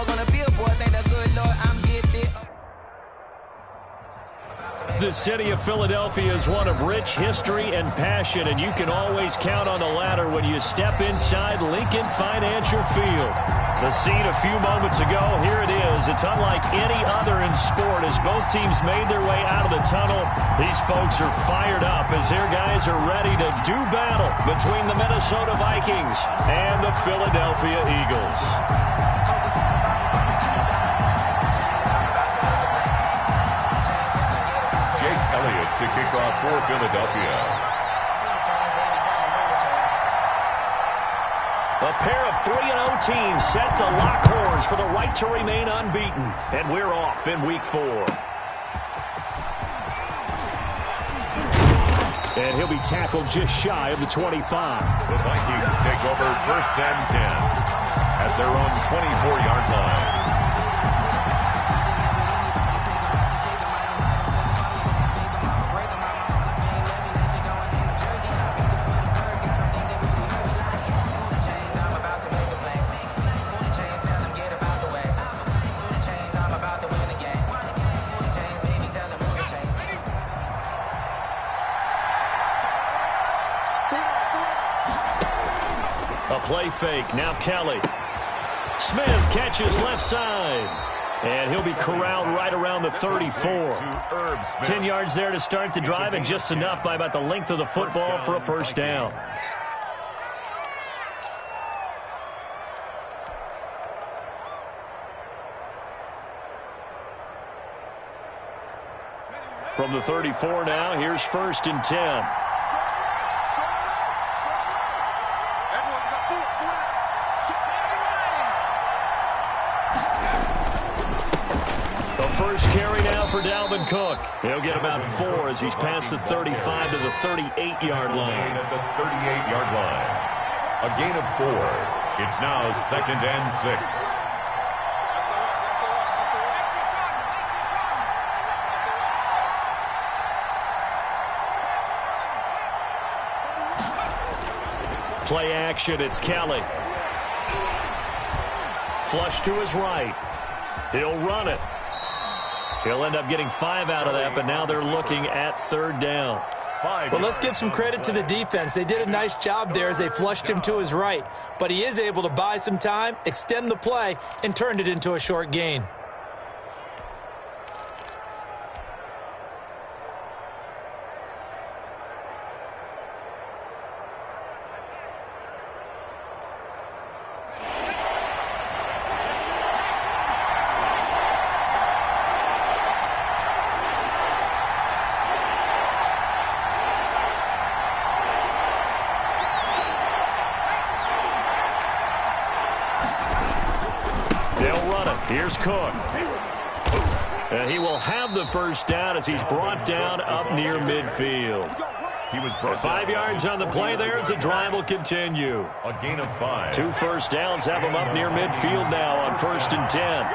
dog on a billboard. Thank the good Lord I'm gifted. The city of Philadelphia is one of rich history and passion, and you can always count on the latter when you step inside Lincoln Financial Field. The scene a few moments ago, here it is. It's unlike any other in sport as both teams made their way out of the tunnel. These folks are fired up as their guys are ready to do battle between the Minnesota Vikings and the Philadelphia Eagles. To kick off for Philadelphia. A pair of 3-0 teams set to lock horns for the right to remain unbeaten. And we're off in Week 4. And he'll be tackled just shy of the 25. The Vikings take over 1st and 10 at their own 24-yard line. Play fake. Now Kelly. Smith catches left side. And he'll be corralled right around the 34. 10 yards there to start the drive, and just enough by about the length of the football for a first down. From the 34 now, here's 1st and 10. First carry now for Dalvin Cook. He'll get about 4 as he's past the 35 to the 38-yard line. At the 38-yard line. A gain of 4. It's now 2nd and 6. Play action, it's Kelly. Flush to his right. He'll run it. He'll end up getting 5 out of that, but now they're looking at 3rd down. Well, let's give some credit to the defense. They did a nice job there as they flushed him to his right. But he is able to buy some time, extend the play, and turned it into a short gain. Here's Cook. And he will have the first down as he's brought down up near midfield. He was 5 yards on the play there as the drive will continue. A gain of 5. 2 first downs have him up near midfield now on 1st and 10.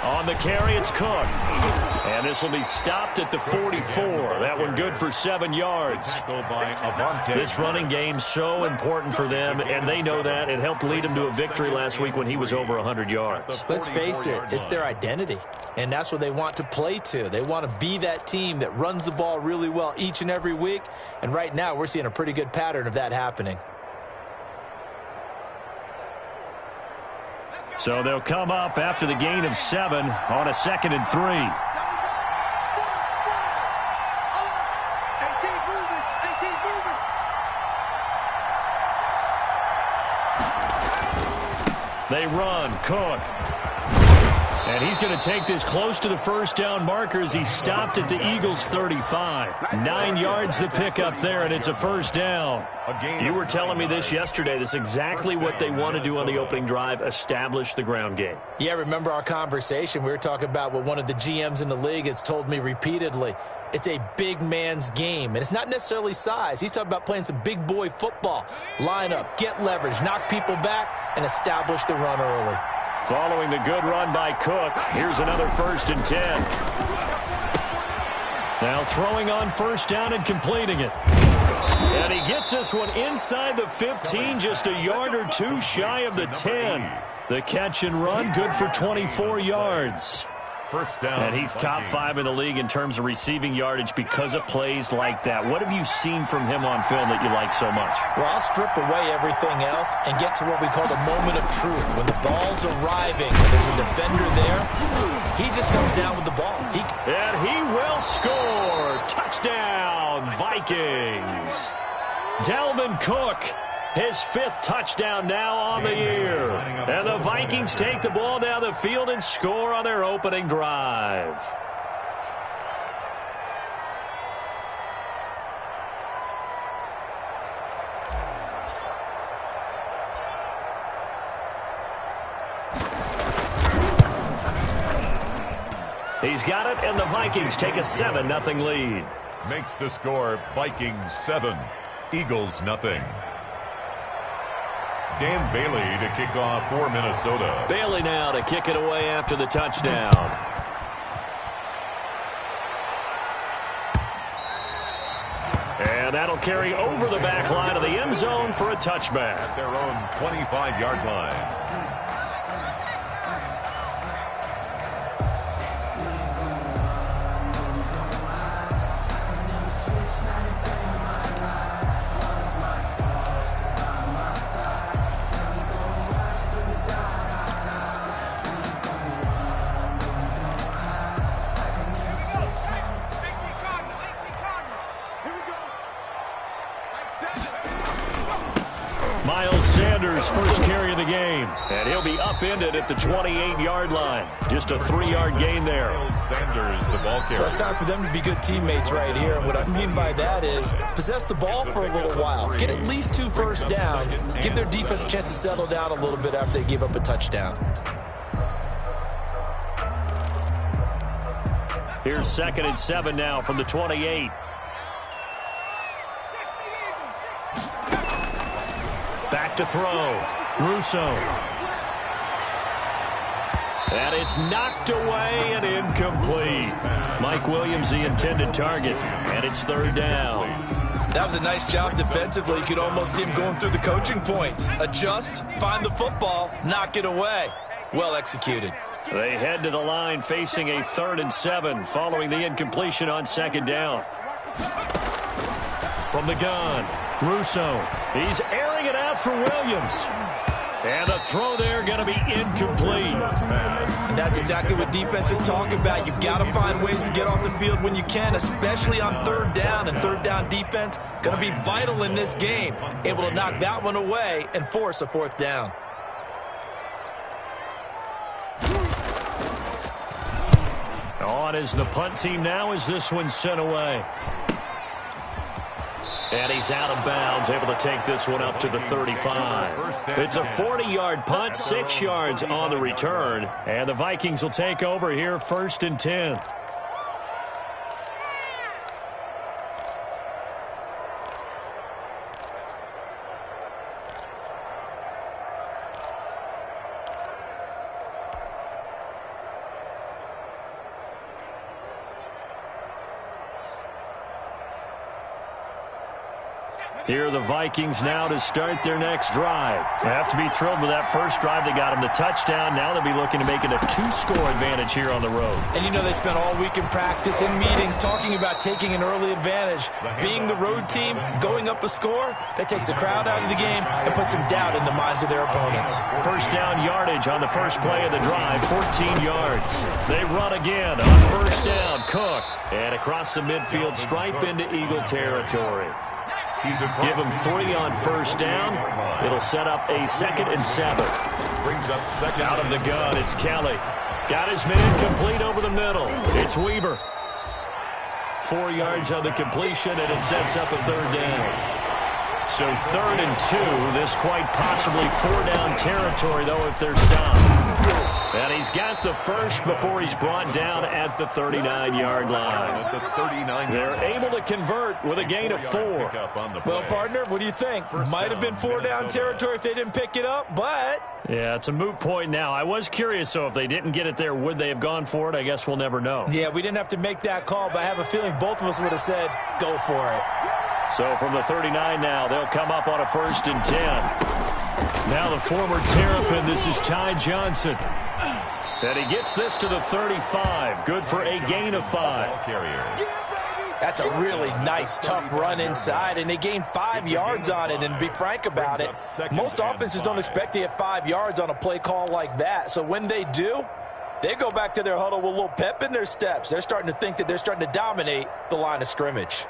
On the carry, it's Cook. And this will be stopped at the 44. That one good for 7 yards. This running game so important for them, and they know that. It helped lead them to a victory last week when he was over 100 yards. Let's face it, it's their identity, and that's what they want to play to. They want to be that team that runs the ball really well each and every week, and right now we're seeing a pretty good pattern of that happening. So they'll come up after the gain of 7 on a 2nd and 3. They run. Cook. And he's going to take this close to the first down marker as he stopped at the Eagles' 35. 9 yards to pick up there, and it's a first down. You were telling me this yesterday. This is exactly what they want to do on the opening drive, establish the ground game. Yeah, remember our conversation? We were talking about what one of the GMs in the league has told me repeatedly. It's a big man's game, and it's not necessarily size. He's talking about playing some big boy football. Line up, get leverage, knock people back, and establish the run early. Following the good run by Cook, here's another 1st and 10. Now throwing on first down and completing it. And he gets this one inside the 15, just a yard or two shy of the 10. The catch and run, good for 24 yards. First down. And he's top 5 in the league in terms of receiving yardage because of plays like that. What have you seen from him on film that you like so much? Well, I'll strip away everything else and get to what we call the moment of truth. When the ball's arriving and there's a defender there, he just comes down with the ball. And he will score. Touchdown, Vikings. Dalvin Cook, his 5th touchdown now on the year. And the Vikings take the ball down the field and score on their opening drive. He's got it, and the Vikings take a 7-0 lead. Makes the score Vikings 7, Eagles nothing. Dan Bailey to kick off for Minnesota. Bailey now to kick it away after the touchdown. And that'll carry over the back line of the end zone for a touchback. At their own 25-yard line. First carry of the game, and he'll be upended at the 28-yard line. Just a 3-yard gain there. Sanders, the ball carrier. Well, it's time for them to be good teammates right here. And what I mean by that is possess the ball for a little while. Get at least 2 first downs. Give their defense a chance to settle down a little bit after they give up a touchdown. Here's 2nd and 7 now from the 28. Back to throw. Russo. And it's knocked away and incomplete. Mike Williams, the intended target. And it's 3rd down. That was a nice job defensively. You could almost see him going through the coaching points. Adjust, find the football, knock it away. Well executed. They head to the line facing a 3rd and 7 following the incompletion on 2nd down. From the gun, Russo. He's airing it out for Williams. And the throw there going to be incomplete. And that's exactly what defenses talk about. You've got to find ways to get off the field when you can, especially on 3rd down. And 3rd down defense going to be vital in this game. Able to knock that one away and force a 4th down. On is the punt team now as this one's sent away. And he's out of bounds, able to take this one up to the 35. It's a 40-yard punt, 6 yards on the return. And the Vikings will take over here 1st and 10. Here are the Vikings now to start their next drive. They have to be thrilled with that first drive. They got them the touchdown. Now they'll be looking to make it a 2-score advantage here on the road. And you know they spent all week in practice, in meetings, talking about taking an early advantage. Being the road team, going up a score, that takes the crowd out of the game and puts some doubt in the minds of their opponents. First down yardage on the first play of the drive, 14 yards. They run again on 1st down. Cook. And across the midfield, stripe into Eagle territory. Give him 3 on 1st down. It'll set up a 2nd and 7. Brings up 2nd. Out of the gun, it's Kelly. Got his man complete over the middle. It's Weaver. 4 yards on the completion, and it sets up a 3rd down. So 3rd and 2. This quite possibly 4-down territory, though, if they're stopped. And he's got the first before he's brought down at the 39-yard line. They're able to convert with a gain of 4. Well, partner, what do you think? Might have been 4-down territory if they didn't pick it up, but... Yeah, it's a moot point now. I was curious, so if they didn't get it there, would they have gone for it? I guess we'll never know. Yeah, we didn't have to make that call, but I have a feeling both of us would have said, go for it. So from the 39 now, they'll come up on a 1st and 10. Now the former Terrapin, this is Ty Johnson. And he gets this to the 35. Good for a gain of 5. That's a really nice, tough run inside, and they gained 5 yards on it. And to be frank about it, most offenses don't expect to get 5 yards on a play call like that. So when they do, they go back to their huddle with a little pep in their steps. They're starting to think that they're starting to dominate the line of scrimmage.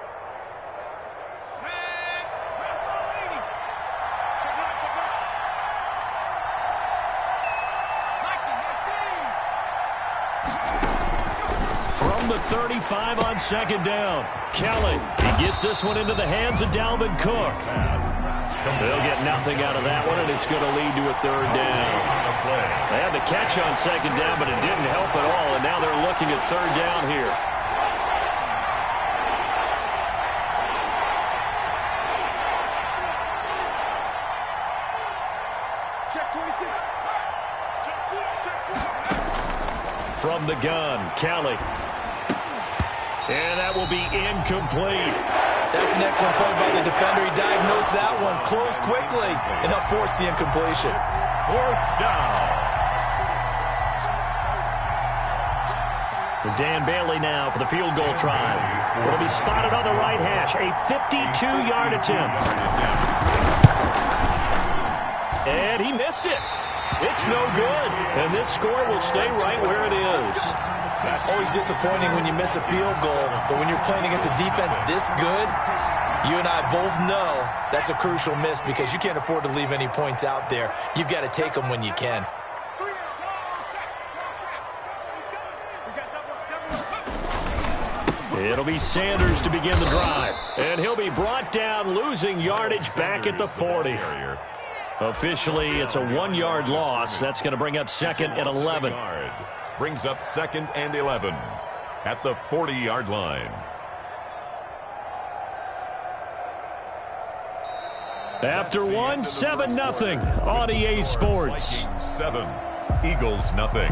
From the 35 on 2nd down, Kelly, he gets this one into the hands of Dalvin Cook. They'll get nothing out of that one, and it's going to lead to a 3rd down. They had the catch on 2nd down, but it didn't help at all, and now they're looking at 3rd down here. From the gun, Kelly. And that will be incomplete. That's an excellent play by the defender. He diagnosed that one, closed quickly, and helped force the incompletion. 4th down. Dan Bailey now for the field goal try. It'll be spotted on the right hash. A 52-yard attempt. And he missed it. It's no good. And this score will stay right where it is. Always disappointing when you miss a field goal, but when you're playing against a defense this good, you and I both know that's a crucial miss because you can't afford to leave any points out there. You've got to take them when you can. It'll be Sanders to begin the drive. And he'll be brought down, losing yardage back at the 40. Officially, it's a 1-yard loss. That's going to bring up 2nd and 11. Brings up 2nd and 11 at the 40-yard line. After 7-0 on EA Sports. 7, Eagles 0.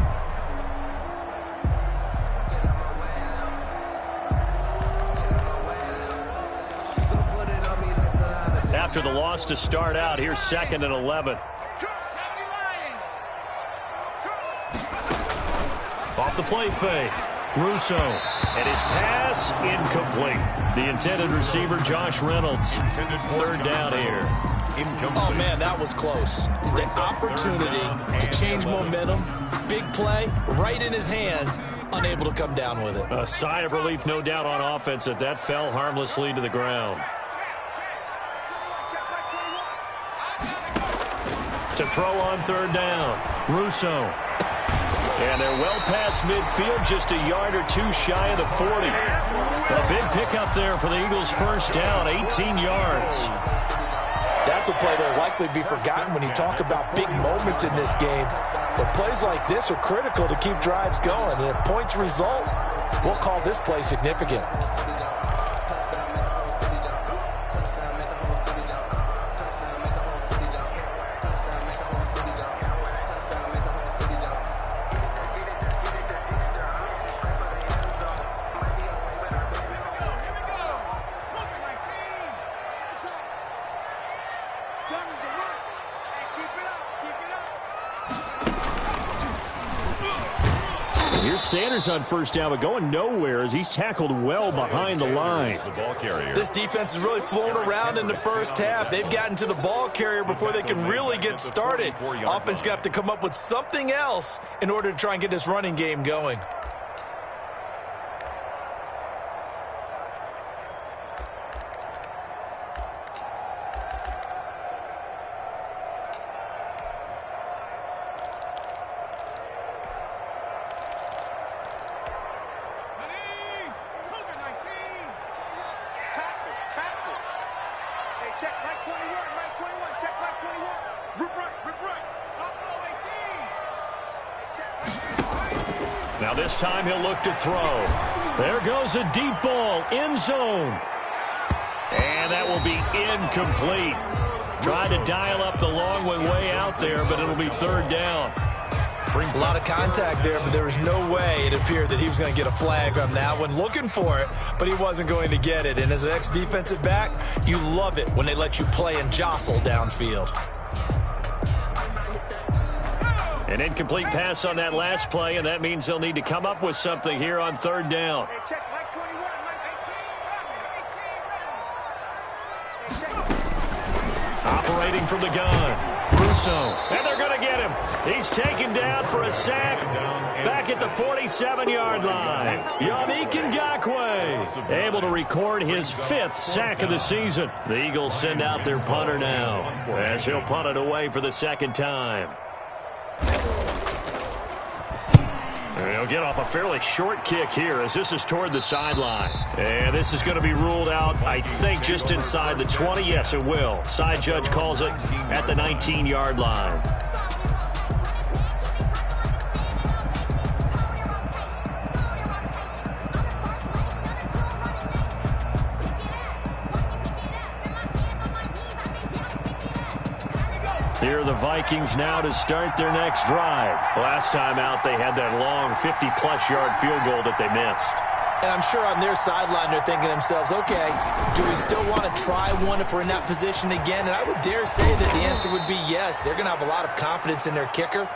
After the loss to start out, here's 2nd and 11. Off the play fake, Russo, and his pass incomplete. The intended receiver, Josh Reynolds. 3rd down here. Oh, man, that was close. The opportunity to change momentum, big play, right in his hands, unable to come down with it. A sigh of relief, no doubt, on offense that fell harmlessly to the ground. To throw on 3rd down, Russo. And they're well past midfield, just a yard or 2 shy of the 40. A big pickup there for the Eagles' 1st down, 18 yards. That's a play that'll likely be forgotten when you talk about big moments in this game. But plays like this are critical to keep drives going. And if points result, we'll call this play significant. Here's Sanders on 1st down, but going nowhere as he's tackled well behind the line. This defense is really flown around in the 1st half. They've gotten to the ball carrier before they can really get started. Offense going to have to come up with something else in order to try and get this running game going. Now this time he'll look to throw. There goes a deep ball, end zone. And that will be incomplete. Tried to dial up the long one way out there, but it'll be 3rd down. A lot of contact there, but there was no way it appeared that he was going to get a flag on that one. Looking for it, but he wasn't going to get it. And as an ex-defensive back, you love it when they let you play and jostle downfield. An incomplete pass on that last play, and that means they'll need to come up with something here on third down. Operating from the gun. Russo. And they're going to get him. He's taken down for a sack back at the 47-yard line. Yannick Ngakoue able to record his 5th sack of the season. The Eagles send out their punter now as he'll punt it away for the second time. He'll get off a fairly short kick here as this is toward the sideline. And this is going to be ruled out, I think, just inside the 20. Yes, it will. Side judge calls it at the 19-yard line. Here are the Vikings now to start their next drive. Last time out, they had that long 50-plus yard field goal that they missed. And I'm sure on their sideline, they're thinking to themselves, okay, do we still want to try one if we're in that position again? And I would dare say that the answer would be yes. They're going to have a lot of confidence in their kicker.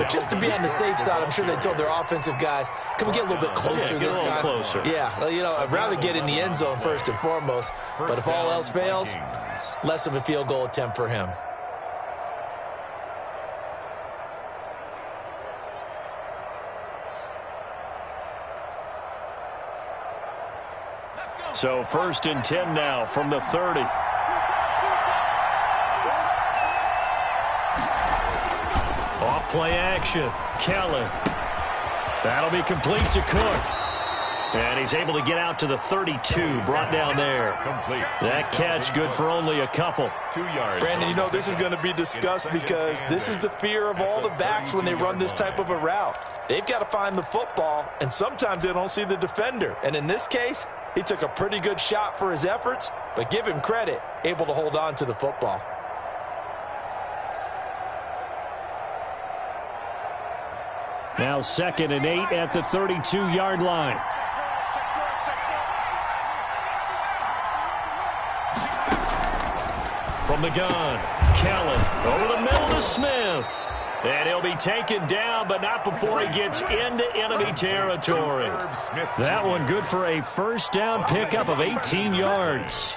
But just to be on the safe side, I'm sure they told their offensive guys, can we get a little bit closer this time? Closer. Yeah, well, you know, I'd rather get in the end zone first and foremost. But if all else fails, less of a field goal attempt for him. So 1st and 10 now from the 30. Off play action. Kelly. That'll be complete to Cook. And he's able to get out to the 32. Brought down there. Complete. That catch good for only a couple. 2 yards. Brandon, you know this is going to be discussed because this is the fear of all the backs when they run this type of a route. They've got to find the football, and sometimes they don't see the defender. And in this case, he took a pretty good shot for his efforts, but give him credit, able to hold on to the football. Now 2nd and 8 at the 32-yard line. From the gun, Kellen over the middle to Smith. And he'll be taken down, but not before he gets into enemy territory. That one good for a first down pickup of 18 yards.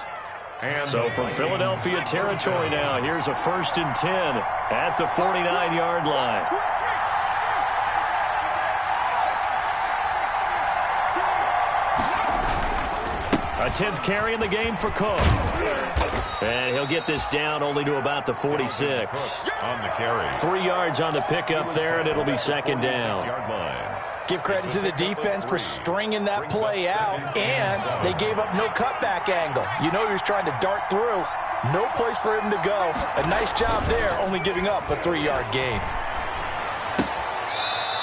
So from Philadelphia territory now, here's a 1st and 10 at the 49-yard line. A 10th carry in the game for Cook. And he'll get this down only to about the 46. On the carry. 3 yards on the pickup there, and it'll be 2nd down. Give credit to the defense for stringing that play out, and they gave up no cutback angle. You know he was trying to dart through. No place for him to go. A nice job there, only giving up a 3-yard gain.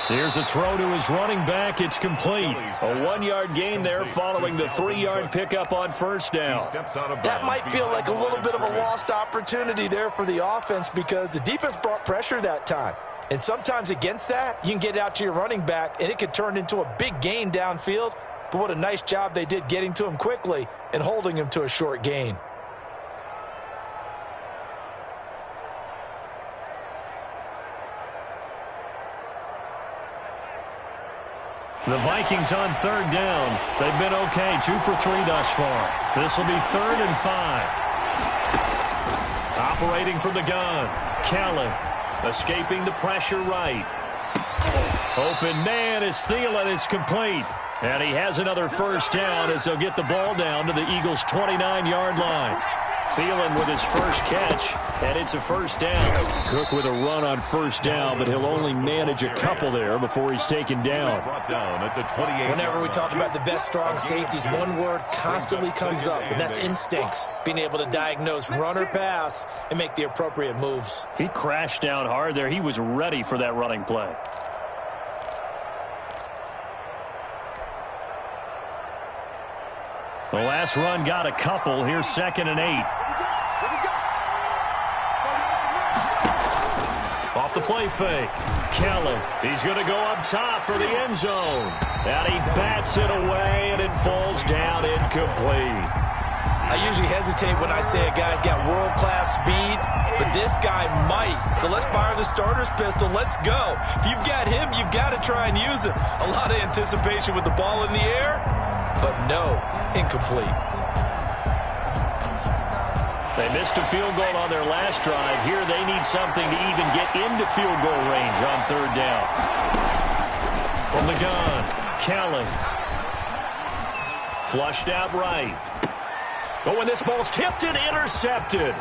Here's a throw to his running back. It's complete. A 1-yard gain there following the 3-yard pickup on first down. That might feel like a little bit of a lost opportunity there for the offense because the defense brought pressure that time. And sometimes against that, you can get out to your running back, and it could turn into a big gain downfield. But what a nice job they did getting to him quickly and holding him to a short gain. The Vikings on 3rd down. They've been okay, 2 for 3 thus far. This will be 3rd and 5. Operating from the gun, Kelly escaping the pressure right. Open man is Thielen. It's complete. And he has another first down as they'll get the ball down to the Eagles' 29-yard line. Thielen with his first catch, and it's a first down. Cook with a run on first down, but he'll only manage a couple there before he's taken down. Whenever we talk about the best strong safeties, one word constantly comes up, and that's instincts. Being able to diagnose run or pass and make the appropriate moves. He crashed down hard there. He was ready for that running play. The last run got a couple. Here's 2nd and 8. Off off the play fake. Kelly, he's going to go up top for the end zone. And he bats it away, and it falls down incomplete. I usually hesitate when I say a guy's got world-class speed, but this guy might. So let's fire the starter's pistol. Let's go. If you've got him, you've got to try and use him. A lot of anticipation with the ball in the air, but no, incomplete. They missed a field goal on their last drive. Here they need something to even get into field goal range on third down. From the gun, Kelly. Flushed out right. Oh, and this ball's tipped and intercepted.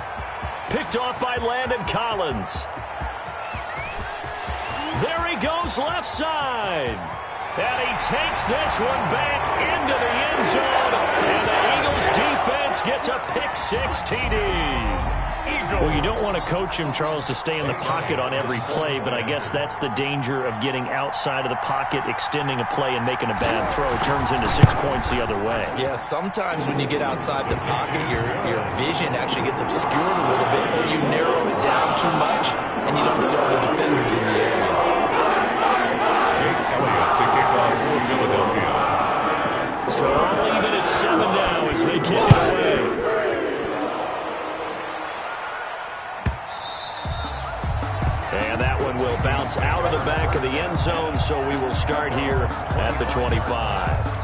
Picked off by Landon Collins. There he goes left side. And he takes this one back into the end zone. And the Eagles defense gets a pick-6 TD. Well, you don't want to coach him, Charles, to stay in the pocket on every play, but I guess that's the danger of getting outside of the pocket, extending a play, and making a bad throw. It turns into 6 points the other way. Yeah, sometimes when you get outside the pocket, your vision actually gets obscured a little bit, or you narrow it down too much, and you don't see all the defenders in the area. Jake Elliott to kick off for Philadelphia. So I'll leave it at 7 now as they kick it away. And that one will bounce out of the back of the end zone, so we will start here at the 25.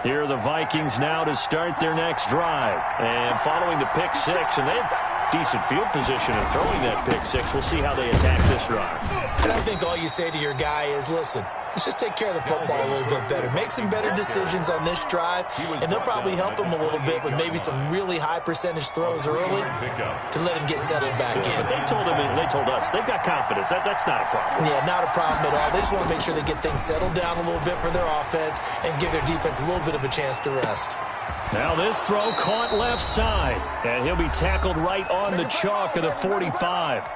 Here are the Vikings now to start their next drive. And following the pick-6, and they have decent field position in throwing that pick-6. We'll see how they attack this drive. And I think all you say to your guy is, listen, let's just take care of the football a little bit better. Make some better decisions on this drive, and they'll probably help him a little bit with maybe some really high percentage throws early to let him get settled back in. But they told us they've got confidence. That's not a problem. Yeah, not a problem at all. They just want to make sure they get things settled down a little bit for their offense and give their defense a little bit of a chance to rest. Now this throw caught left side, and he'll be tackled right on the chalk of the 45.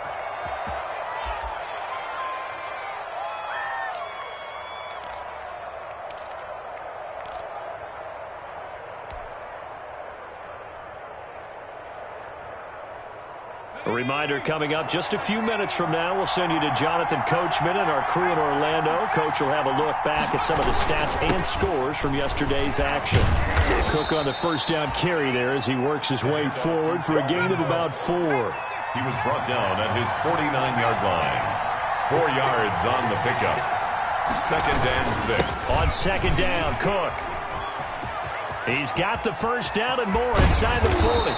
A reminder coming up just a few minutes from now. We'll send you to Jonathan Coachman and our crew in Orlando. Coach will have a look back at some of the stats and scores from yesterday's action. Cook on the first down carry there as he works his way forward for a gain of about 4. He was brought down at his 49-yard line. 4 yards on the pickup. 2nd and 6. On 2nd down, Cook. He's got the first down and more inside the 40.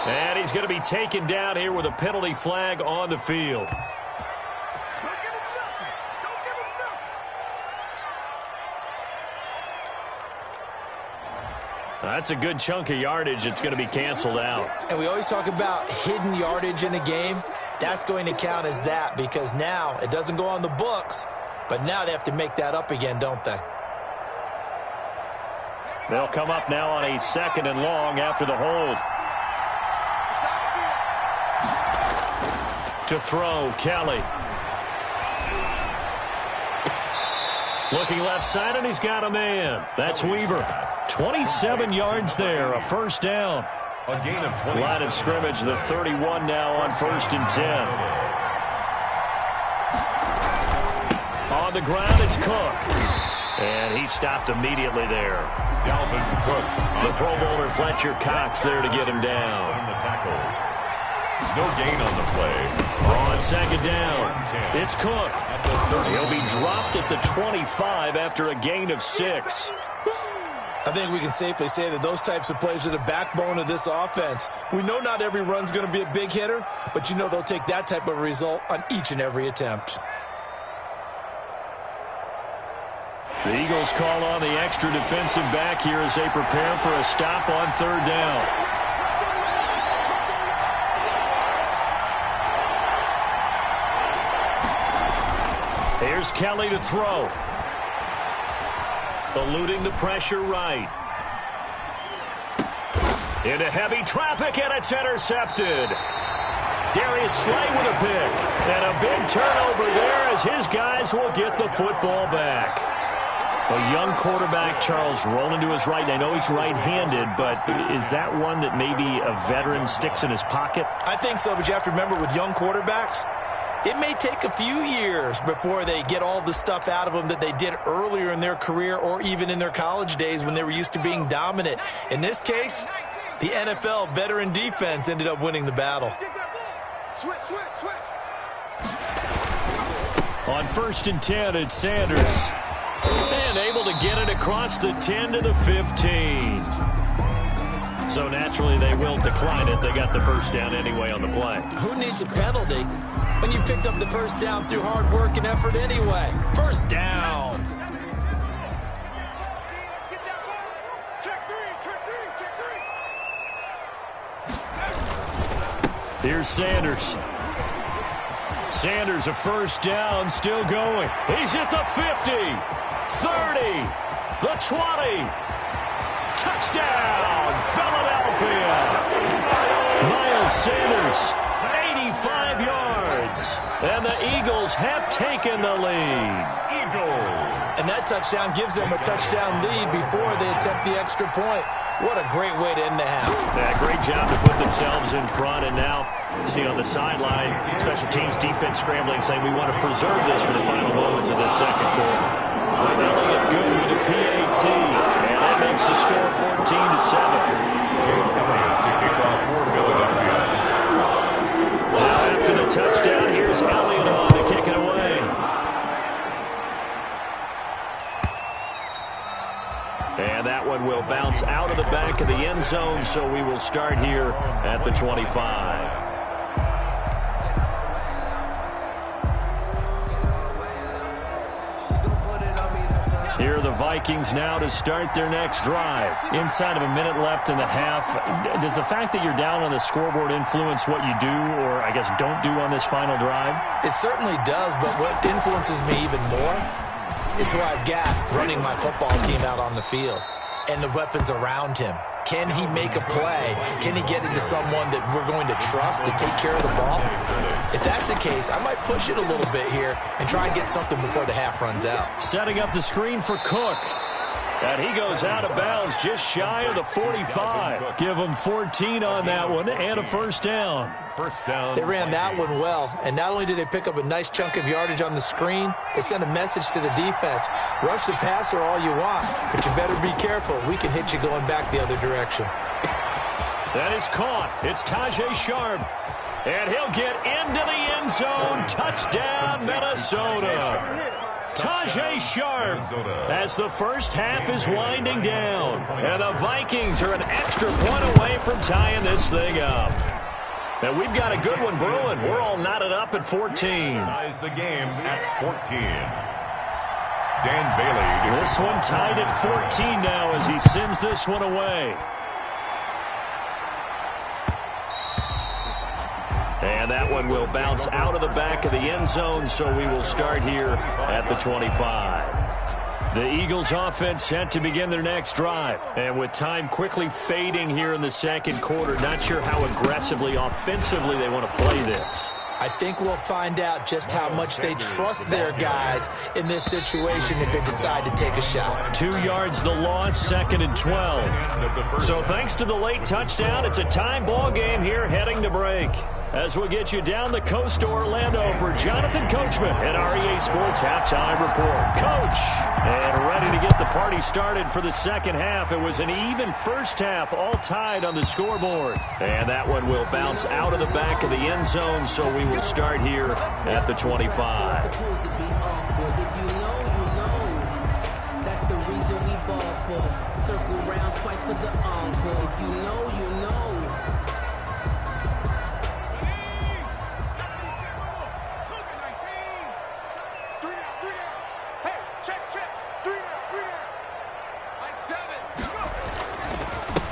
And he's going to be taken down here with a penalty flag on the field. That's a good chunk of yardage. It's going to be canceled out. And we always talk about hidden yardage in a game. That's going to count as that because now it doesn't go on the books, but now they have to make that up again, don't they? They'll come up now on a 2nd and long after the hold. To throw, Kelly. Looking left side, and he's got a man. That's Weaver. 27 yards there, a first down. A gain of 20. Line of scrimmage, the 31 now on 1st and 10. On the ground, it's Cook. And he stopped immediately there. Dalvin Cook. The Pro Bowler Fletcher Cox there to get him down. On the tackle. No gain on the play. On 2nd down, it's Cook. He'll be dropped at the 25 after a gain of 6. I think we can safely say that those types of plays are the backbone of this offense. We know not every run's going to be a big hitter, but you know they'll take that type of result on each and every attempt. The Eagles call on the extra defensive back here as they prepare for a stop on 3rd down. Here's Kelly to throw. Eluding the pressure right. Into heavy traffic, and it's intercepted. Darius Slay with a pick. And a big turnover there as his guys will get the football back. A young quarterback, Charles, rolling to his right. I know he's right-handed, but is that one that maybe a veteran sticks in his pocket? I think so, but you have to remember with young quarterbacks, it may take a few years before they get all the stuff out of them that they did earlier in their career or even in their college days when they were used to being dominant. In this case, the NFL veteran defense ended up winning the battle. On 1st and 10, it's Sanders. And able to get it across the 10 to the 15. So naturally they will decline it. They got the first down anyway on the play. Who needs a penalty when you picked up the first down through hard work and effort anyway? First down. Here's Sanders. Sanders, a first down, still going. He's at the 50, 30, the 20. Touchdown, Philadelphia. Miles Sanders, 85 yards. And the Eagles have taken the lead. And that touchdown gives them a touchdown lead before they attempt the extra point. What a great way to end the half. Yeah, great job to put themselves in front. And now, see on the sideline, special teams defense scrambling, saying we want to preserve this for the final moments of this second quarter. Elliott good with a PAT. And that makes the score 14-7. To kick off for Philadelphia. Now after the touchdown, here's Elliott on to kick it away. And that one will bounce out of the back of the end zone, so we will start here at the 25. Here are the Vikings now to start their next drive. Inside of a minute left in the half. Does the fact that you're down on the scoreboard influence what you do, or I guess don't do on this final drive? It certainly does, but what influences me even more is who I've got running my football team out on the field and the weapons around him. Can he make a play? Can he get into someone that we're going to trust to take care of the ball? If that's the case, I might push it a little bit here and try and get something before the half runs out. Setting up the screen for Cook. And he goes out of bounds just shy of the 45. Give him 14 on that one and a first down. First down. They ran that one well, and not only did they pick up a nice chunk of yardage on the screen, they sent a message to the defense. Rush the passer all you want, but you better be careful. We can hit you going back the other direction. That is caught. It's Tajay Sharp. And he'll get into the end zone. Touchdown, Minnesota. Tajay Sharp as the first half is winding down. And the Vikings are an extra point away from tying this thing up. And we've got a good one brewing. We're all knotted up at 14. Ties the game at 14. Dan Bailey. This one tied at 14 now as he sends this one away. And that one will bounce out of the back of the end zone, so we will start here at the 25. The Eagles offense set to begin their next drive. And with time quickly fading here in the second quarter, not sure how aggressively, offensively they want to play this. I think we'll find out just how much they trust their guys in this situation if they decide to take a shot. 2 yards the loss, 2nd and 12. So thanks to the late touchdown, it's a tie ball game here heading to break. As we get you down the coast to Orlando for Jonathan Coachman at our EA Sports Halftime Report. Coach, and ready to get the party started for the second half. It was an even first half, all tied on the scoreboard. And that one will bounce out of the back of the end zone, so we will start here at the 25. That's the reason we ball for. Circle round twice for the encore. If you know, you know.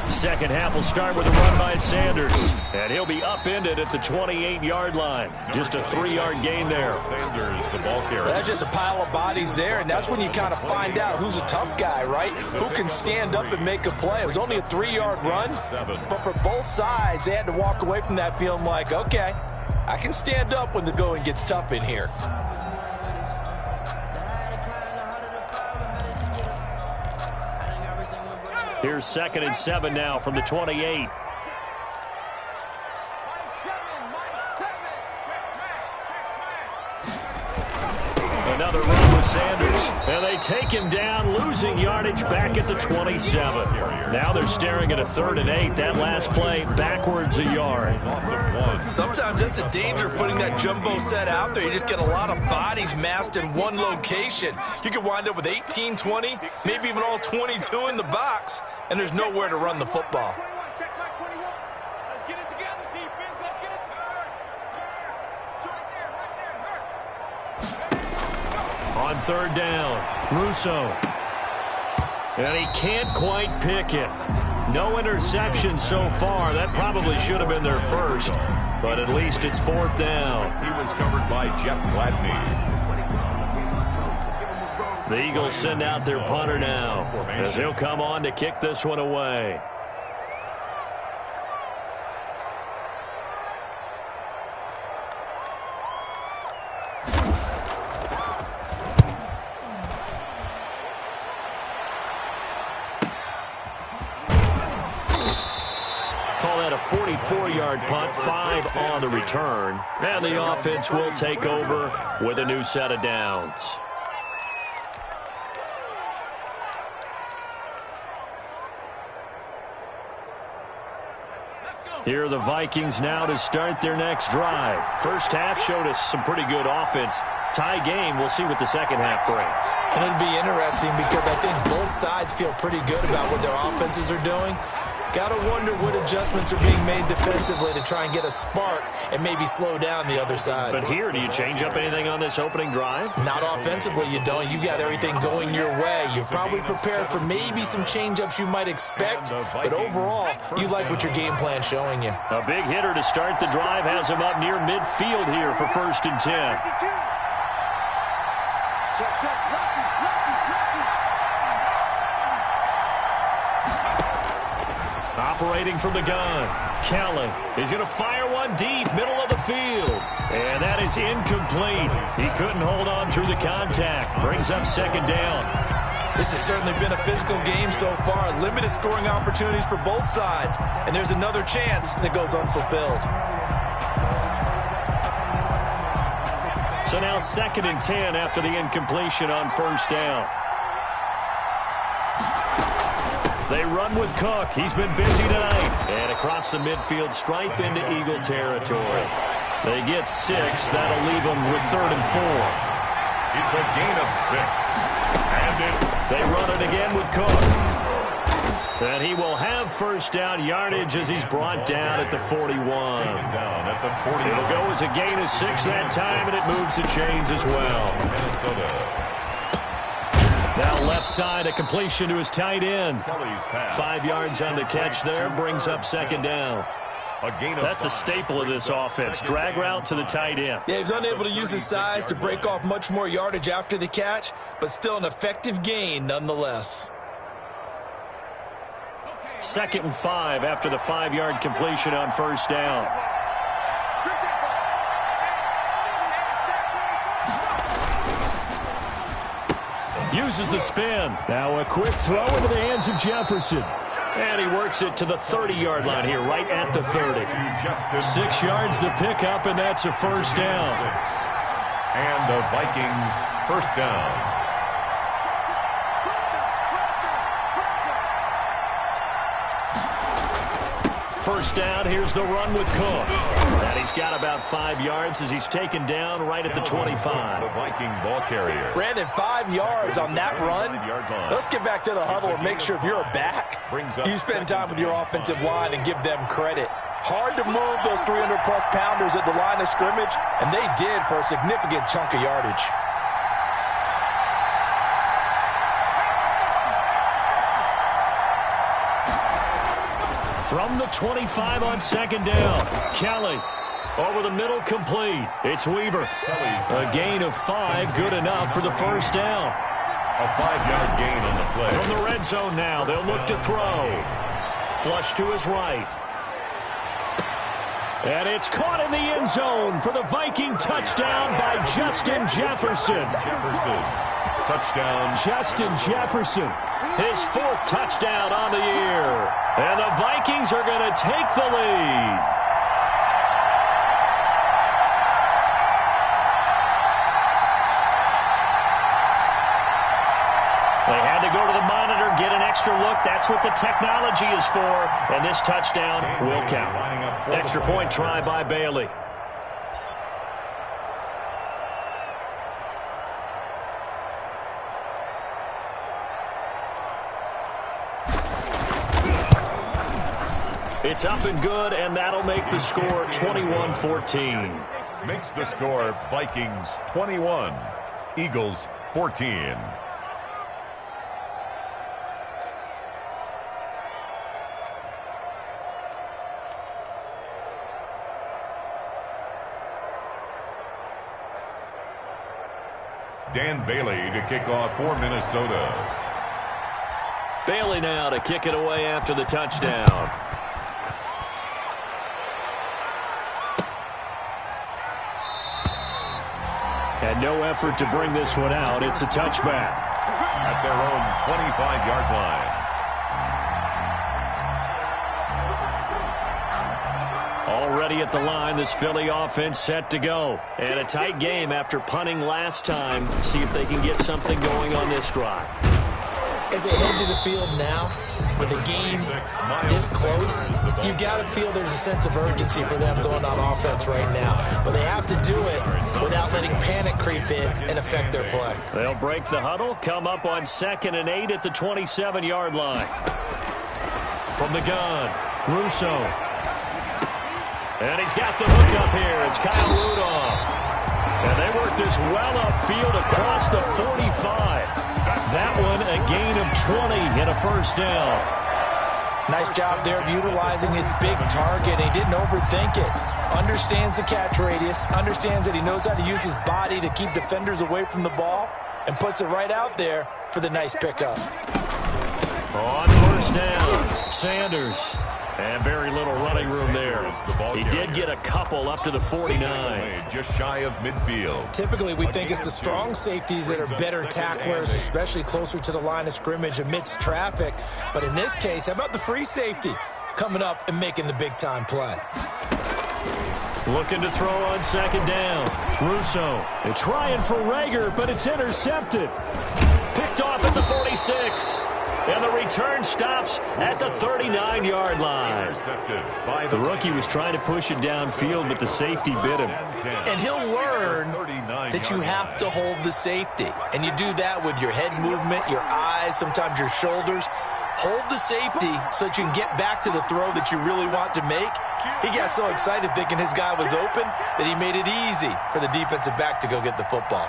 Second half will start with a run by Sanders. And he'll be upended at the 28-yard line. Just a 3-yard gain there. Sanders, the ball carrier. That's just a pile of bodies there, and that's when you kind of find out who's a tough guy, right? Who can stand up and make a play. It was only a 3-yard run, but for both sides, they had to walk away from that feeling like, okay, I can stand up when the going gets tough in here. Here's 2nd and 7 now from the 28. Another run with Sanders. And they take him down, losing yardage back at the 27. Now they're staring at a 3rd and 8. That last play backwards a yard. Sometimes that's the danger of putting that jumbo set out there. You just get a lot of bodies massed in one location. You could wind up with 18, 20, maybe even all 22 in the box, and there's nowhere to run the football. On 3rd down, Russo. And he can't quite pick it. No interception so far. That probably should have been their first, but at least it's 4th down. He was covered by Jeff Gladney. The Eagles send out their punter now, as he'll come on to kick this one away. Call that a 44-yard punt, 5 on the return. And the offense will take over with a new set of downs. Here are the Vikings now to start their next drive. First half showed us some pretty good offense. Tie game, we'll see what the second half brings. And it'll be interesting because I think both sides feel pretty good about what their offenses are doing. Got to wonder what adjustments are being made defensively to try and get a spark and maybe slow down the other side. But here, do you change up anything on this opening drive? Not offensively, you don't. You got everything going your way. You've probably prepared for maybe some change-ups you might expect, but overall, you like what your game plan's showing you. A big hitter to start the drive has him up near midfield here for 1st and 10. Operating from the gun, Kelly. He's going to fire one deep, middle of the field. And that is incomplete. He couldn't hold on through the contact. Brings up 2nd down. This has certainly been a physical game so far. Limited scoring opportunities for both sides. And there's another chance that goes unfulfilled. So now 2nd and 10 after the incompletion on 1st down. They run with Cook. He's been busy tonight. And across the midfield stripe into Eagle territory. They get 6. That'll leave them with 3rd and 4. It's a gain of 6. And they run it again with Cook. And he will have 1st down yardage as he's brought down at the 41. It'll go as a gain of 6 that time, and it moves the chains as well. Minnesota. Now left side, a completion to his tight end. 5 yards on the catch there, brings up 2nd down. That's a staple of this offense. Drag route to the tight end. Yeah, he's unable to use his size to break off much more yardage after the catch, but still an effective gain nonetheless. 2nd and 5 after the 5-yard completion on 1st down. Uses the spin. Now a quick throw into the hands of Jefferson. And he works it to the 30-yard line here, right at the 30. 6 yards the pickup, and that's a 1st down. And the Vikings 1st down. First down, here's the run with Cook. And he's got about 5 yards as he's taken down right at the 25. The Viking ball carrier. Brandon, 5 yards on that run. Let's get back to the huddle and make sure if you're a back, you spend time with your offensive line and give them credit. Hard to move those 300-plus pounders at the line of scrimmage, and they did for a significant chunk of yardage. From the 25 on 2nd down, Kelly over the middle, complete. It's Weaver. A gain of 5, good enough for the 1st down. A 5-yard gain on the play. From the red zone now, they'll look to throw. Flush to his right. And it's caught in the end zone for the Viking touchdown by Justin Jefferson. Touchdown. Justin Jefferson, his 4th touchdown on the year. And the Vikings are going to take the lead. They had to go to the monitor, get an extra look. That's what the technology is for. And this touchdown will count. Extra point try by Bailey. It's up and good, and that'll make the score 21-14. Makes the score Vikings 21, Eagles 14. Dan Bailey to kick off for Minnesota. Bailey now to kick it away after the touchdown. And no effort to bring this one out. It's a touchback. At their own 25-yard line. Already at the line, this Philly offense set to go. And a tight game after punting last time. See if they can get something going on this drive. As they head to the field now, with the game this close, you've got to feel there's a sense of urgency for them going on offense right now. But they have to do it without letting panic creep in and affect their play. They'll break the huddle, come up on 2nd and 8 at the 27-yard line. From the gun, Russo. And he's got the hook up here. It's Kyle Rudolph. And they work this well upfield across the 45. That one a gain of 20 and a first down. Nice job there of utilizing his big target. He didn't overthink it. Understands the catch radius. Understands that he knows how to use his body to keep defenders away from the ball. And puts it right out there for the nice pickup. On first down, Sanders. And very little running room there. He did get a couple up to the 49. Just shy of midfield. Typically, we think it's the strong safeties that are better tacklers, especially closer to the line of scrimmage amidst traffic. But in this case, how about the free safety coming up and making the big-time play? Looking to throw on 2nd down. Russo. They're trying for Rager, but it's intercepted. Picked off at the 46. And the return stops at the 39-yard line. The rookie was trying to push it downfield, but the safety bit him. And he'll learn that you have to hold the safety. And you do that with your head movement, your eyes, sometimes your shoulders. Hold the safety so that you can get back to the throw that you really want to make. He got so excited thinking his guy was open that he made it easy for the defensive back to go get the football.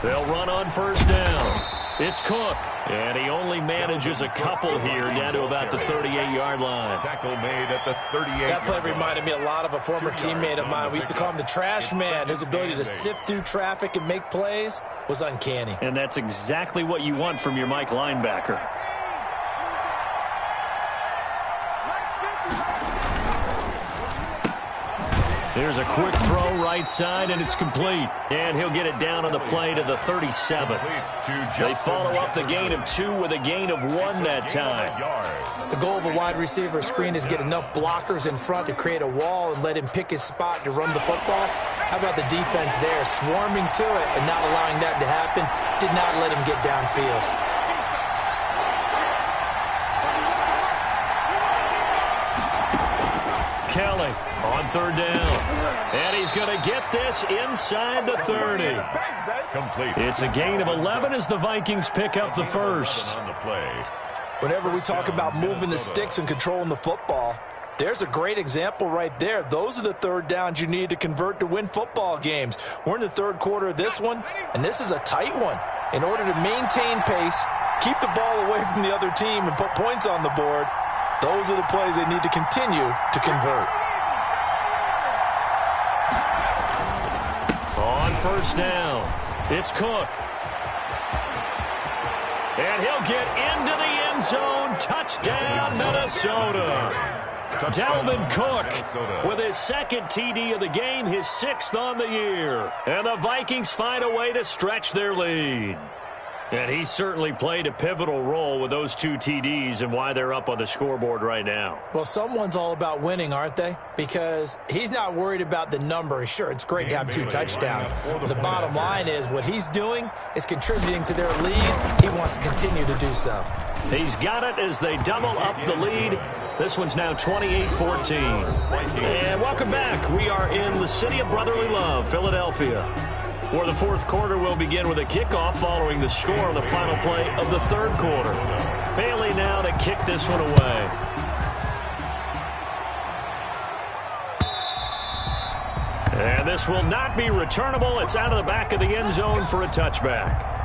They'll run on first down. It's Cook. And he only manages a couple here down to about the 38-yard line. Tackle made at the 38. That play reminded me a lot of a former teammate of mine. We used to call him the trash man. His ability to sift through traffic and make plays was uncanny. And that's exactly what you want from your Mike linebacker. There's a quick throw right side, and it's complete. And he'll get it down on the play to the 37. They follow up the gain of 2 with a gain of 1 that time. The goal of a wide receiver screen is get enough blockers in front to create a wall and let him pick his spot to run the football. How about the defense there, swarming to it and not allowing that to happen? Did not let him get downfield. Kelly on 3rd down. And he's going to get this inside the 30. Complete. It's a gain of 11 as the Vikings pick up the first. On the play. Whenever we talk about moving the sticks and controlling the football, there's a great example right there. Those are the 3rd downs you need to convert to win football games. We're in the 3rd quarter of this one, and this is a tight one. In order to maintain pace, keep the ball away from the other team, and put points on the board, those are the plays they need to continue to convert. On first down, it's Cook. And he'll get into the end zone. Touchdown, Minnesota. Dalvin Cook with his second TD of the game, his 6th on the year. And the Vikings find a way to stretch their lead. And he certainly played a pivotal role with those 2 TDs and why they're up on the scoreboard right now. Well, someone's all about winning, aren't they? Because he's not worried about the number. Sure, it's great to have 2 touchdowns. But the bottom line is what he's doing is contributing to their lead. He wants to continue to do so. He's got it as they double up the lead. This one's now 28-14. And welcome back. We are in the city of brotherly love, Philadelphia, where the 4th quarter will begin with a kickoff following the score on the final play of the 3rd quarter. Bailey now to kick this one away. And this will not be returnable. It's out of the back of the end zone for a touchback.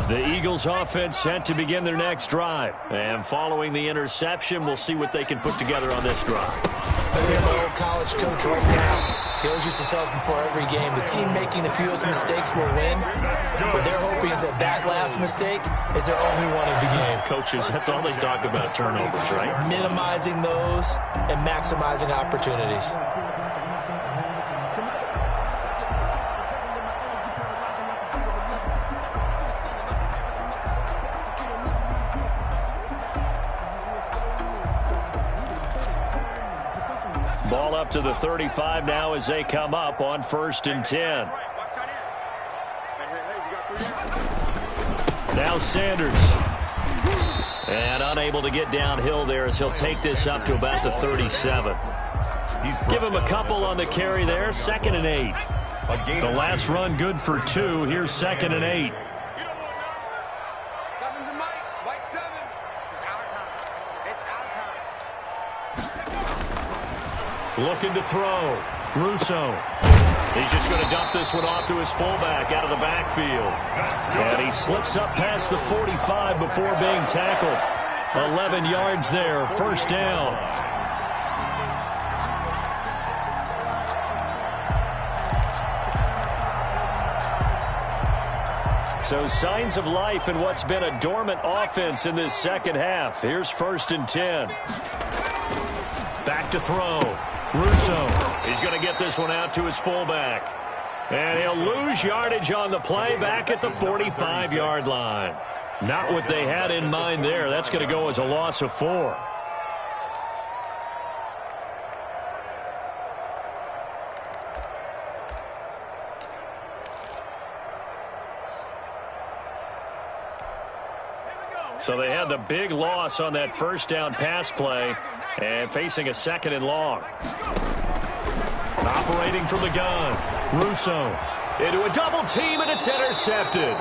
The Eagles offense set to begin their next drive. And following the interception, we'll see what they can put together on this drive. Look at my old college coach right now. He always used to tell us before every game, the team making the fewest mistakes will win. What they're hoping is that that last mistake is their only one of the game. Coaches, that's all they talk about, turnovers, right? Minimizing those and maximizing opportunities. Ball up to the 35 now as they come up on 1st and 10. Now Sanders. And unable to get downhill there as he'll take this up to about the 37. Give him a couple on the carry there. 2nd and 8. The last run good for 2. Here's 2nd and 8. Looking to throw. Russo. He's just going to dump this one off to his fullback out of the backfield. And he slips up past the 45 before being tackled. 11 yards there. 1st down. So signs of life in what's been a dormant offense in this 2nd half. Here's 1st and 10. Back to throw. Russo. He's going to get this one out to his fullback. And he'll lose yardage on the play back at the 45-yard line. Not what they had in mind there. That's going to go as a loss of 4. So they had the big loss on that 1st down pass play. And facing a 2nd and long. Operating from the gun. Russo into a double team, and it's intercepted.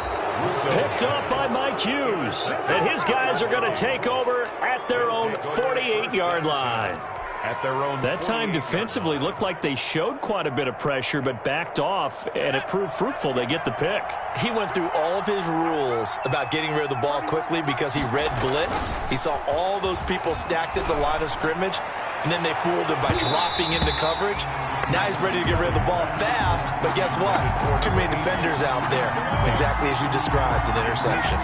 Picked up by Mike Hughes. And his guys are going to take over at their own 48-yard line. That time defensively looked like they showed quite a bit of pressure but backed off, and it proved fruitful. They get the pick. He went through all of his rules about getting rid of the ball quickly because he read blitz. He saw all those people stacked at the line of scrimmage, and then they fooled him by dropping into coverage. Now he's ready to get rid of the ball fast, but guess what? Too many defenders out there. Exactly as you described, an interception.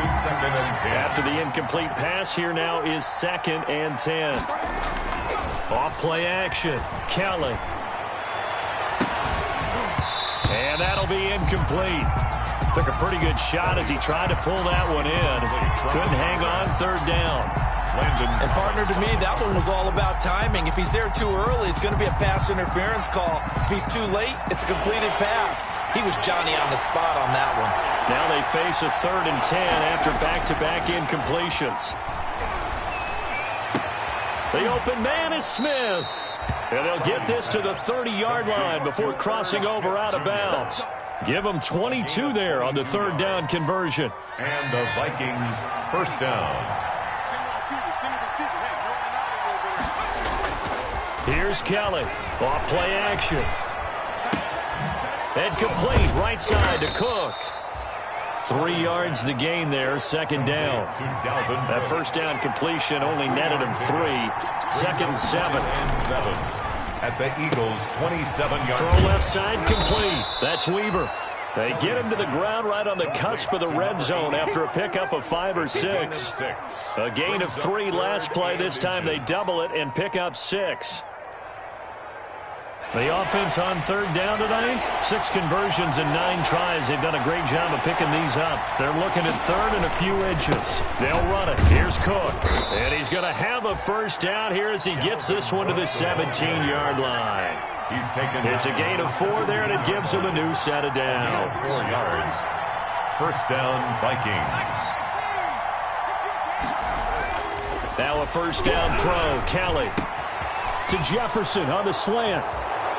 After the incomplete pass, here now is 2nd and 10. Off play action. Kelly. And that'll be incomplete. Took a pretty good shot as he tried to pull that one in. Couldn't hang on. 3rd down. And partner, to me, that one was all about timing. If he's there too early, it's going to be a pass interference call. If he's too late, it's a completed pass. He was Johnny on the spot on that one. Now they face a 3rd and 10 after back-to-back incompletions. The open man is Smith. And they'll get this to the 30-yard line before crossing over out of bounds. Give them 22 there on the 3rd down conversion. And the Vikings 1st down. Here's Kelly. Off play action. And complete right side to Cook. 3 yards the gain there, second down. That first down completion only netted him 3. Second and 7. At the Eagles' 27-yard Throw left side complete. That's Weaver. They get him to the ground right on the cusp of the red zone after a pickup of 5 or 6. A gain of 3 last play. This time they double it and pick up 6. The offense on third down tonight, 6 conversions and 9 tries. They've done a great job of picking these up. They're looking at third and a few inches. They'll run it. Here's Cook. And he's going to have a first down here as he gets this one to the 17-yard line. It's a gain of 4 there, and it gives him a new set of downs. 4 yards. First down, Vikings. Now a first down throw. Kelly to Jefferson on the slant.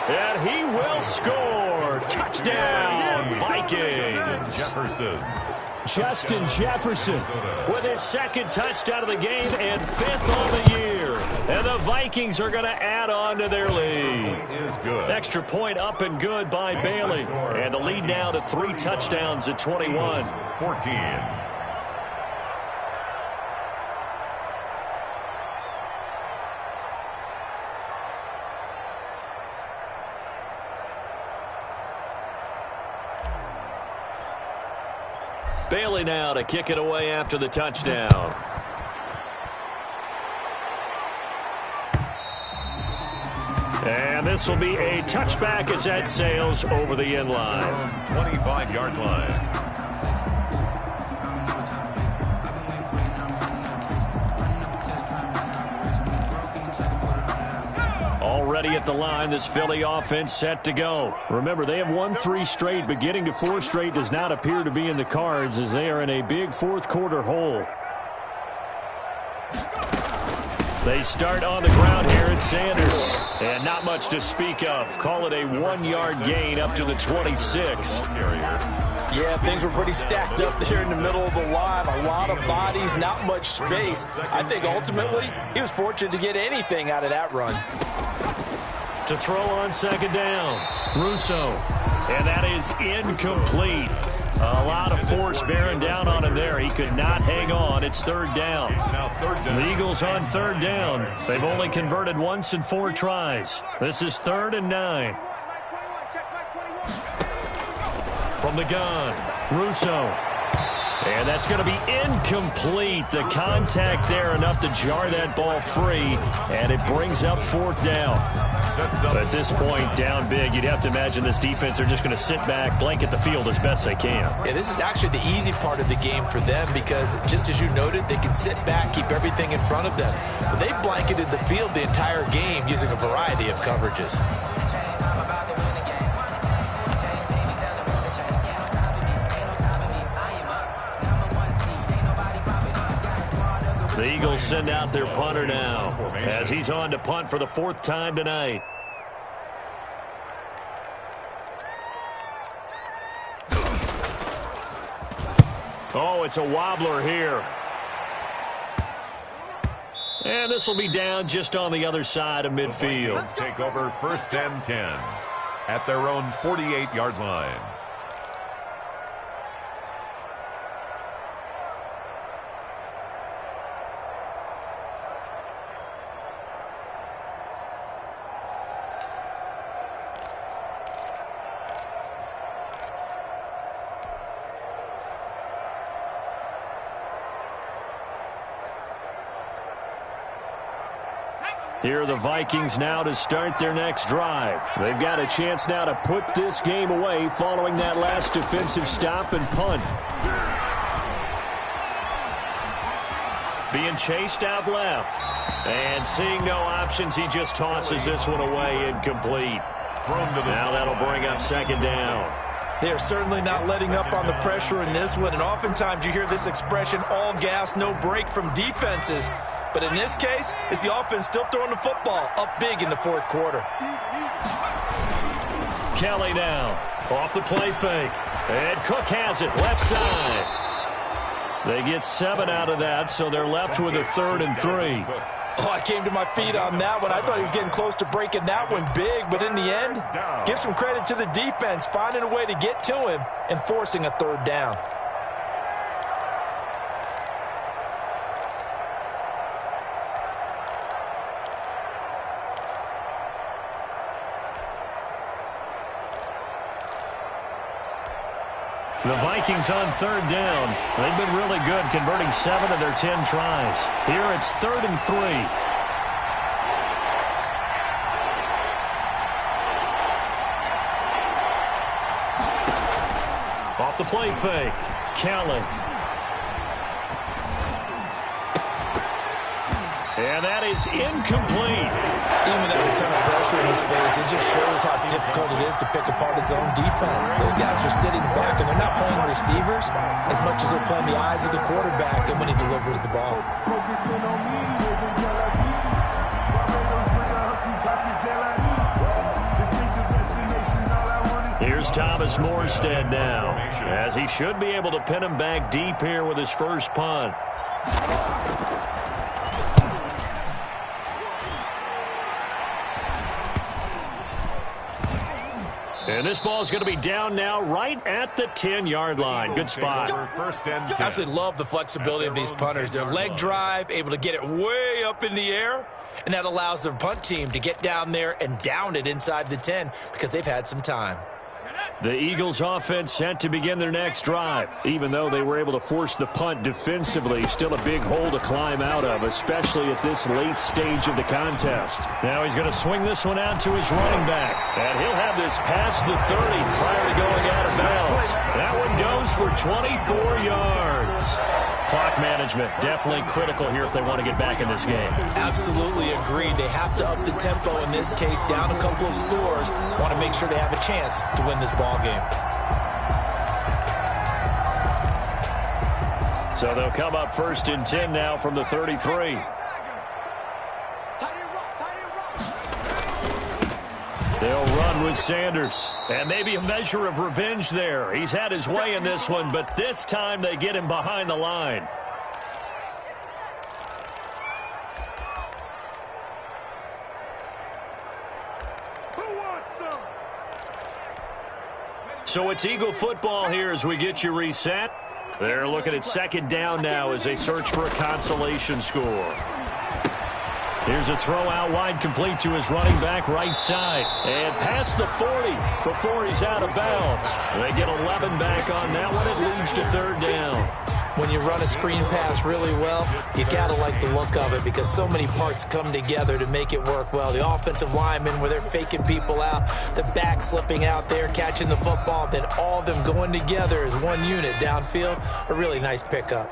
And he will score. Touchdown, Vikings. Justin Jefferson with his second touchdown of the game and 5th on the year. And the Vikings are going to add on to their lead. Extra point up and good by Bailey. And the lead now to 3 touchdowns at 21-14. Bailey now to kick it away after the touchdown. And this will be a touchback as that sails over the end line. 25-yard line. Already at the line, this Philly offense set to go. Remember, they have won 3 straight, but getting to 4 straight does not appear to be in the cards as they are in a big fourth quarter hole. They start on the ground here at Sanders. And not much to speak of. Call it a 1-yard gain up to the 26. Yeah, things were pretty stacked up there in the middle of the line. A lot of bodies, not much space. I think ultimately he was fortunate to get anything out of that run. To throw on second down, Russo. And that is incomplete. A lot of force bearing down on him there. He could not hang on. It's third down. The Eagles on third down. They've only converted once in 4 tries. This is 3rd and 9. From the gun, Russo. And that's going to be incomplete. The contact there enough to jar that ball free. And it brings up 4th down. At this point, down big, you'd have to imagine this defense are just going to sit back, blanket the field as best they can. Yeah, this is actually the easy part of the game for them because, just as you noted, they can sit back, keep everything in front of them. But they blanketed the field the entire game using a variety of coverages. The Eagles send out their punter now as he's on to punt for the 4th time tonight. Oh, it's a wobbler here. And this will be down just on the other side of midfield. Let's take over 1st and 10 at their own 48-yard line. Here are the Vikings now to start their next drive. They've got a chance now to put this game away following that last defensive stop and punt. Being chased out left. And seeing no options, he just tosses this one away incomplete. Now that'll bring up 2nd down. They are certainly not letting up on the pressure in this one, and oftentimes you hear this expression, all gas, no break from defenses. But in this case, it's the offense still throwing the football up big in the 4th quarter. Kelly now, off the play fake. And Cook has it, left side. They get 7 out of that, so they're left with a 3rd and 3. Oh, I came to my feet on that one. I thought he was getting close to breaking that one big, but in the end, give some credit to the defense, finding a way to get to him and forcing a 3rd down. The Vikings on third down. They've been really good, converting 7 of their 10 tries. Here it's 3rd and 3. Off the play fake. Kelly. And that is incomplete. Even without a ton of pressure in his face, it just shows how difficult it is to pick apart his own defense. Those guys are sitting back, and they're not playing receivers as much as they're playing the eyes of the quarterback and when he delivers the ball. Here's Thomas Morstead now, as he should be able to pin him back deep here with his first punt. And this ball is going to be down now right at the 10-yard line. Good spot. I absolutely love the flexibility of these punters. Their leg drive, able to get it way up in the air, and that allows their punt team to get down there and down it inside the 10 because they've had some time. The Eagles offense set to begin their next drive. Even though they were able to force the punt defensively, still a big hole to climb out of, especially at this late stage of the contest. Now he's going to swing this one out to his running back. And he'll have this past the 30 prior to going out of bounds. That one goes for 24 yards. Clock management, definitely critical here if they want to get back in this game. Absolutely agreed. They have to up the tempo in this case, down a couple of scores. Want to make sure they have a chance to win this ball game. So they'll come up 1st and 10 now from the 33. They'll run with Sanders. And maybe a measure of revenge there. He's had his way in this one, but this time they get him behind the line. So it's Eagle football here as we get you reset. They're looking at 2nd down now as they search for a consolation score. Here's a throw out wide, complete to his running back right side. And past the 40 before he's out of bounds. They get 11 back on that one. It leads to 3rd down. When you run a screen pass really well, you got to like the look of it because so many parts come together to make it work well. The offensive linemen where they're faking people out, the back slipping out there, catching the football, then all of them going together as one unit downfield. A really nice pickup.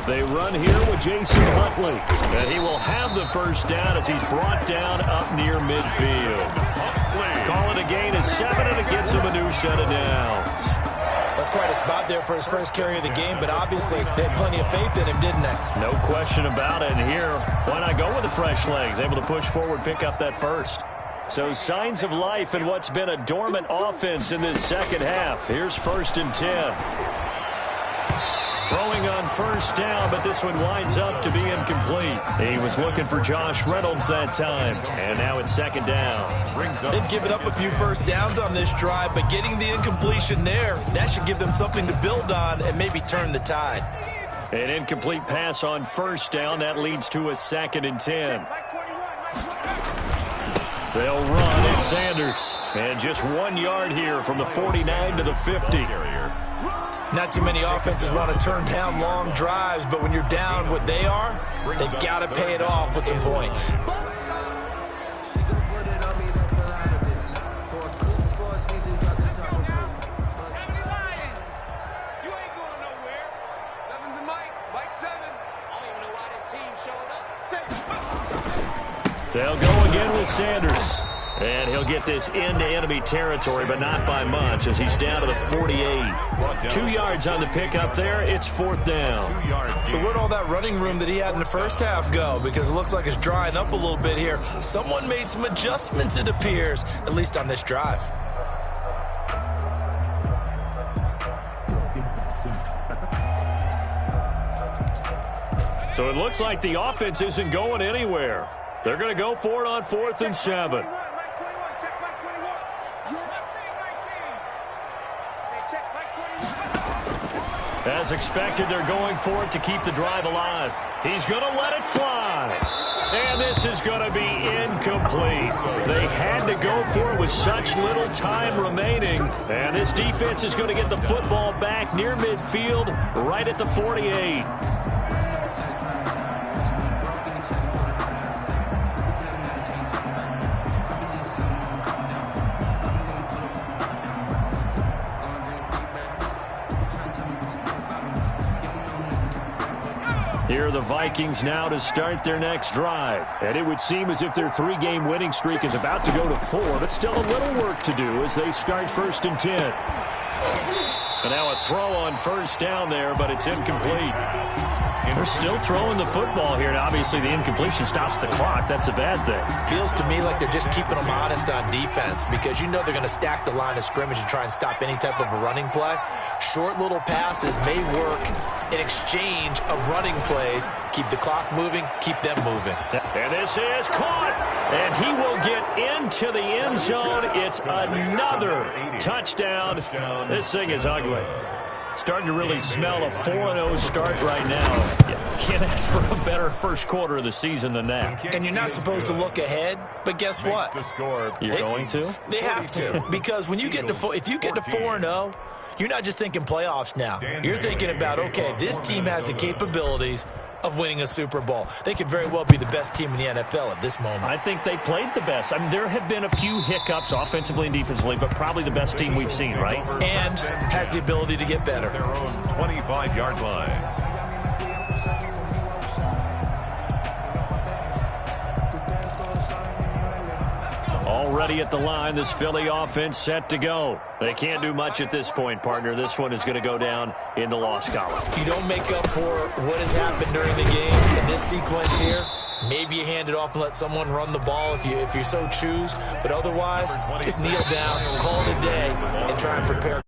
They run here with Jason Huntley. And he will have the first down as he's brought down up near midfield. Call it a gain of 7, and it gets him a new set of downs. That's quite a spot there for his first carry of the game, but obviously they had plenty of faith in him, didn't they? No question about it. And here, why not go with the fresh legs? Able to push forward, pick up that first. So signs of life in what's been a dormant offense in this second half. Here's 1st and 10. Throwing on first down, but this one winds up to be incomplete. He was looking for Josh Reynolds that time. And now it's 2nd down. They've given up a few first downs on this drive, but getting the incompletion there, that should give them something to build on and maybe turn the tide. An incomplete pass on first down. That leads to a 2nd and 10. They'll run. It's Sanders. And just 1 yard here from the 49 to the 50. Not too many offenses want to turn down long drives, but when you're down what they are, they've got to pay it off with some points. They'll go again with Sanders. And he'll get this into enemy territory, but not by much as he's down to the 48. 2 yards on the pickup there. It's 4th down. So where'd all that running room that he had in the first half go? Because it looks like it's drying up a little bit here. Someone made some adjustments, it appears, at least on this drive. So it looks like the offense isn't going anywhere. They're going to go for it on 4th and 7. As expected, they're going for it to keep the drive alive. He's going to let it fly. And this is going to be incomplete. They had to go for it with such little time remaining. And this defense is going to get the football back near midfield, right at the 48. Here are the Vikings now to start their next drive. And it would seem as if their 3-game winning streak is about to go to 4, but still a little work to do as they start 1st and 10. And now a throw on 1st down there, but it's incomplete. They're still throwing the football here. And obviously, the incompletion stops the clock. That's a bad thing. Feels to me like they're just keeping them honest on defense because you know they're going to stack the line of scrimmage and try and stop any type of a running play. Short little passes may work in exchange of running plays. Keep the clock moving, keep them moving. And this is caught. And he will get into the end zone. It's another touchdown. This thing is ugly. Starting to really smell a 4-0 start right now. Can't ask for a better first quarter of the season than that. And you're not supposed to look ahead, but guess what? You're going to? They have to, because when you get to if you get to 4-0, you're not just thinking playoffs now. You're thinking about, okay, this team has the capabilities of winning a Super Bowl. They could very well be the best team in the NFL at this moment. I think they played the best. I mean, there have been a few hiccups offensively and defensively, but probably the best team we've seen, right? And has the ability to get better. Their own 25-yard line. Already at the line, this Philly offense set to go. They can't do much at this point, partner. This one is going to go down in the loss column. You don't make up for what has happened during the game in this sequence here. Maybe you hand it off and let someone run the ball if you so choose. But otherwise, just kneel down, call it a day, and try and prepare.